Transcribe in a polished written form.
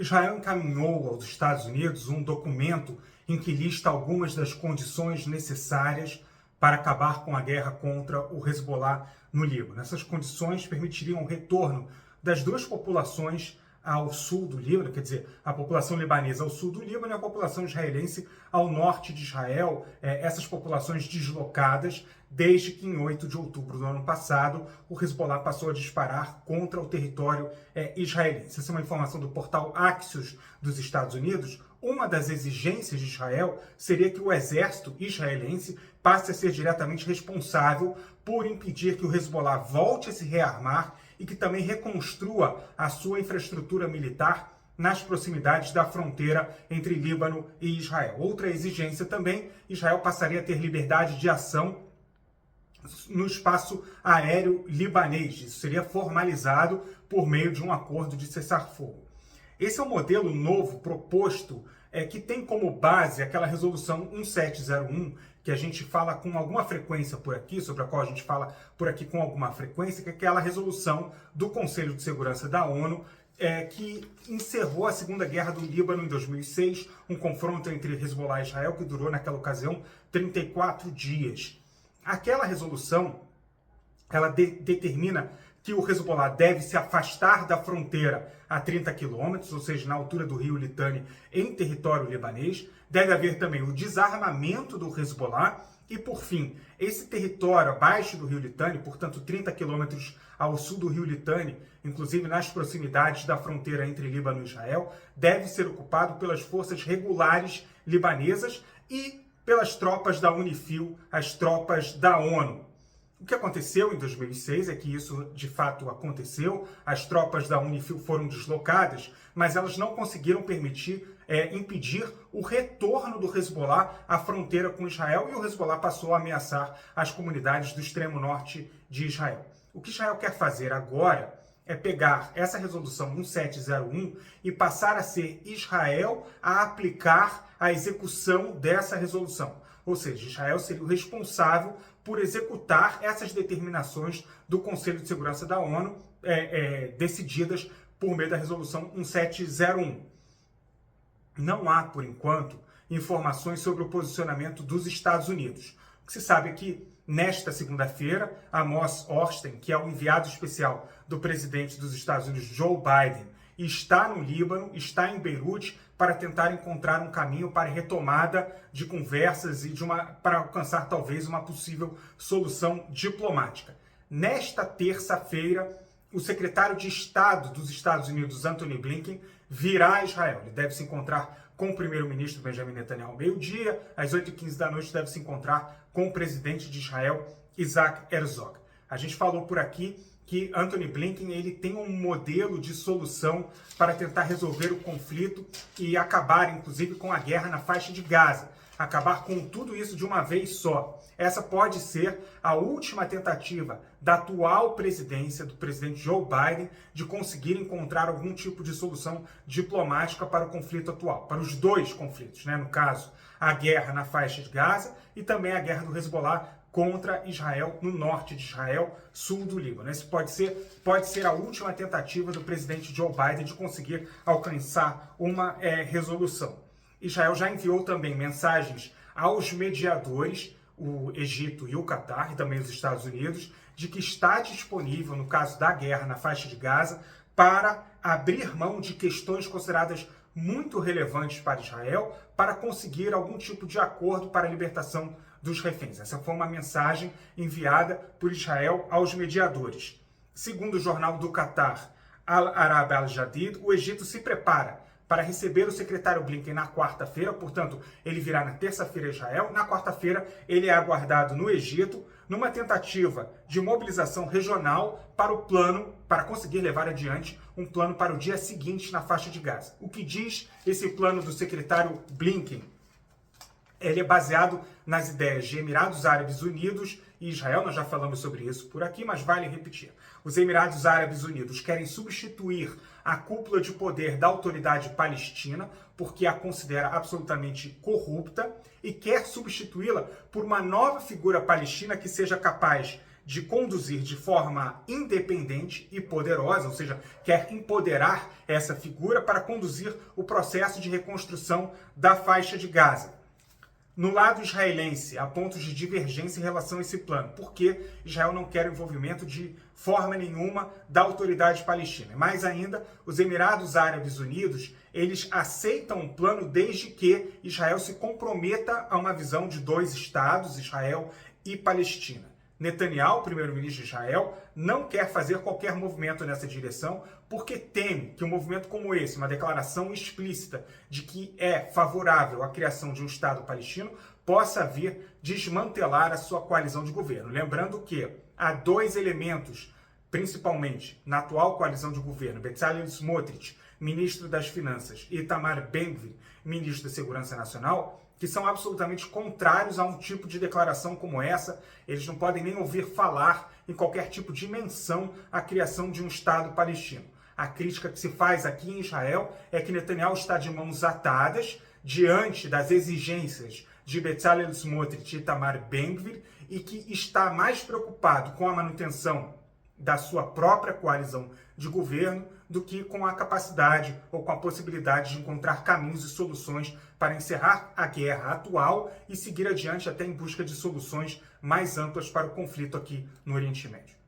Israel encaminhou aos Estados Unidos um documento em que lista algumas das condições necessárias para acabar com a guerra contra o Hezbollah no Líbano. Essas condições permitiriam o retorno das duas populações ao sul do Líbano, quer dizer, a população libanesa ao sul do Líbano e a população israelense ao norte de Israel, essas populações deslocadas desde que em 8 de outubro do ano passado o Hezbollah passou a disparar contra o território israelense. Essa é uma informação do portal Axios dos Estados Unidos. Uma das exigências de Israel seria que o exército israelense passe a ser diretamente responsável por impedir que o Hezbollah volte a se rearmar e que também reconstrua a sua infraestrutura militar nas proximidades da fronteira entre Líbano e Israel. Outra exigência também, Israel passaria a ter liberdade de ação no espaço aéreo libanês. Isso seria formalizado por meio de um acordo de cessar-fogo. Esse é um modelo novo proposto que tem como base aquela resolução 1701, que a gente fala com alguma frequência por aqui, sobre a qual a gente fala por aqui com alguma frequência, que é aquela resolução do Conselho de Segurança da ONU, que encerrou a Segunda Guerra do Líbano em 2006, um confronto entre Hezbollah e Israel que durou naquela ocasião 34 dias. Aquela resolução, ela determina que o Hezbollah deve se afastar da fronteira a 30 quilômetros, ou seja, na altura do rio Litani, em território libanês. Deve haver também o desarmamento do Hezbollah e, por fim, esse território abaixo do rio Litani, portanto 30 quilômetros ao sul do rio Litani, inclusive nas proximidades da fronteira entre Líbano e Israel, deve ser ocupado pelas forças regulares libanesas e pelas tropas da UNIFIL, as tropas da ONU. O que aconteceu em 2006 é que isso de fato aconteceu, as tropas da UNIFIL foram deslocadas, mas elas não conseguiram impedir o retorno do Hezbollah à fronteira com Israel e o Hezbollah passou a ameaçar as comunidades do extremo norte de Israel. O que Israel quer fazer agora é pegar essa resolução 1701 e passar a ser Israel a aplicar a execução dessa resolução. Ou seja, Israel seria o responsável por executar essas determinações do Conselho de Segurança da ONU, decididas por meio da resolução 1701. Não há, por enquanto, informações sobre o posicionamento dos Estados Unidos. O que se sabe é que, nesta segunda-feira, Amos Hochstein, que é o enviado especial do presidente dos Estados Unidos, Joe Biden, está no Líbano, está em Beirute, para tentar encontrar um caminho para a retomada de conversas e para alcançar talvez uma possível solução diplomática. Nesta terça-feira, o secretário de Estado dos Estados Unidos, Antony Blinken, virá a Israel. Ele deve se encontrar com o primeiro-ministro Benjamin Netanyahu ao meio-dia, às 8h15 da noite deve se encontrar com o presidente de Israel, Isaac Herzog. A gente falou por aqui que Antony Blinken ele tem um modelo de solução para tentar resolver o conflito e acabar, inclusive, com a guerra na faixa de Gaza. Acabar com tudo isso de uma vez só. Essa pode ser a última tentativa da atual presidência, do presidente Joe Biden, de conseguir encontrar algum tipo de solução diplomática para o conflito atual, para os dois conflitos, né? No caso, a guerra na faixa de Gaza e também a guerra do Hezbollah contra Israel, no norte de Israel, sul do Líbano. Essa pode ser a última tentativa do presidente Joe Biden de conseguir alcançar uma resolução. Israel já enviou também mensagens aos mediadores, o Egito e o Catar, e também os Estados Unidos, de que está disponível, no caso da guerra na faixa de Gaza, para abrir mão de questões consideradas muito relevantes para Israel, para conseguir algum tipo de acordo para a libertação dos reféns. Essa foi uma mensagem enviada por Israel aos mediadores. Segundo o jornal do Catar, Al-Arab Al-Jadid, o Egito se prepara para receber o secretário Blinken na quarta-feira, portanto, ele virá na terça-feira a Israel. Na quarta-feira, ele é aguardado no Egito, numa tentativa de mobilização regional para conseguir levar adiante um plano para o dia seguinte na faixa de Gaza. O que diz esse plano do secretário Blinken? Ele é baseado nas ideias de Emirados Árabes Unidos e Israel. Nós já falamos sobre isso por aqui, mas vale repetir. Os Emirados Árabes Unidos querem substituir a cúpula de poder da autoridade palestina, porque a considera absolutamente corrupta, e quer substituí-la por uma nova figura palestina que seja capaz de conduzir de forma independente e poderosa, ou seja, quer empoderar essa figura para conduzir o processo de reconstrução da faixa de Gaza. No lado israelense, há pontos de divergência em relação a esse plano, porque Israel não quer o envolvimento de forma nenhuma da autoridade palestina. Mais ainda, os Emirados Árabes Unidos, eles aceitam o plano desde que Israel se comprometa a uma visão de dois estados, Israel e Palestina. Netanyahu, primeiro-ministro de Israel, não quer fazer qualquer movimento nessa direção porque teme que um movimento como esse, uma declaração explícita de que é favorável à criação de um Estado palestino, possa vir desmantelar a sua coalizão de governo. Lembrando que há dois elementos, principalmente na atual coalizão de governo, Bezalel Smotrich, ministro das Finanças, e Itamar Ben-Gvir, ministro da Segurança Nacional, que são absolutamente contrários a um tipo de declaração como essa. Eles não podem nem ouvir falar em qualquer tipo de menção à criação de um Estado palestino. A crítica que se faz aqui em Israel é que Netanyahu está de mãos atadas diante das exigências de Bezalel Smotrich e Itamar Ben-Gvir e que está mais preocupado com a manutenção da sua própria coalizão de governo do que com a capacidade ou com a possibilidade de encontrar caminhos e soluções para encerrar a guerra atual e seguir adiante até em busca de soluções mais amplas para o conflito aqui no Oriente Médio.